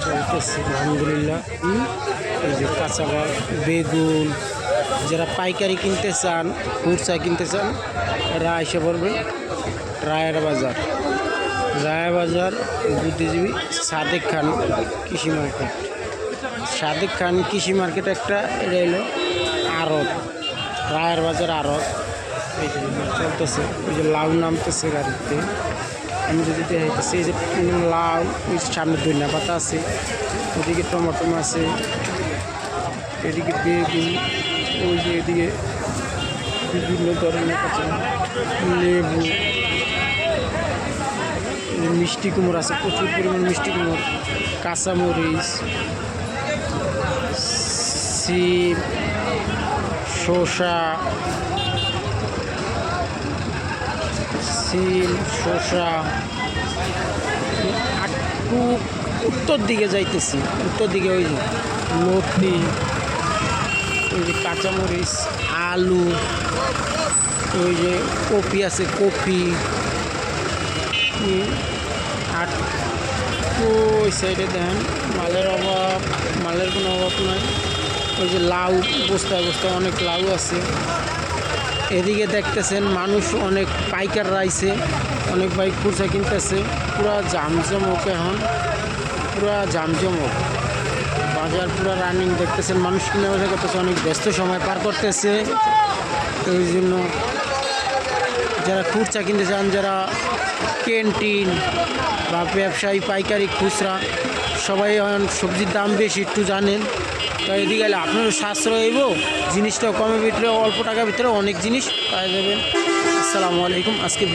চলতেছে আলহামদুলিল্লাহ। এই যে কাঁচা বেগুন, যারা পাইকারি কিনতে চান, খুচরা কিনতে চান, এরা এসে পড়বেন রায়ের বাজার। রায় বাজার বুদ্ধিজীবী সাদেক খান কৃষি মার্কেট। সাদেক খান কৃষি মার্কেট একটা, এটা হলো আড়ত, রায়ের বাজার আড়ত। এই যে চলতেছে, ওই যে লাউ নামতেছে গাড়িতে। আমি যদি দেখাইতেছি, এই যে লাউ, ওই সামনে ধনিয়া পাতা আছে, ওদিকে টমেটো আছে, এদিকে বেগুন, ওই যে এদিকে বিভিন্ন ধরনের কাঁচা লেবু, মিষ্টি কুমড়ো আছে, প্রচুর পরিমাণ মিষ্টি কুমড়ো, কাঁচামরিচ, সিম, শসা, শসা। একটু উত্তর দিকে যাইতেছি, উত্তর দিকে ওই যে লতি, ওই যে কাঁচামরিচ, আলু, ওই যে কপি আছে, কপি। আর ওই সাইডে দেখেন মালের অভাব, মালের কোনো অভাব নাই। ওই যে লাউ, বস্তায় বস্তায় অনেক লাউ আছে। এদিকে দেখতেছেন মানুষ অনেক পাইকার রাইছে, অনেক বাইক খুচরা কিনতেছে। পুরা জামজমক, এখন পুরা জামজমক বাজার, পুরা রানিং। দেখতেছেন মানুষ কিনে বেচা করতেছে, অনেক ব্যস্ত সময় পার করতেছে। ওই জন্য যারা খুচরা কিনতে চান, যারা ক্যান্টিন বা ব্যবসায়ী পাইকারি খুচরা, সবাই এখন সবজির দাম বেশি একটু জানেন। তাই এদিকে গেলে আপনারও সাশ্রয় হইব, জিনিসটাও কমে ভিতরে, অল্প টাকার ভিতরে অনেক জিনিস পাওয়া যাবেন। আসসালামু আলাইকুম। আজকে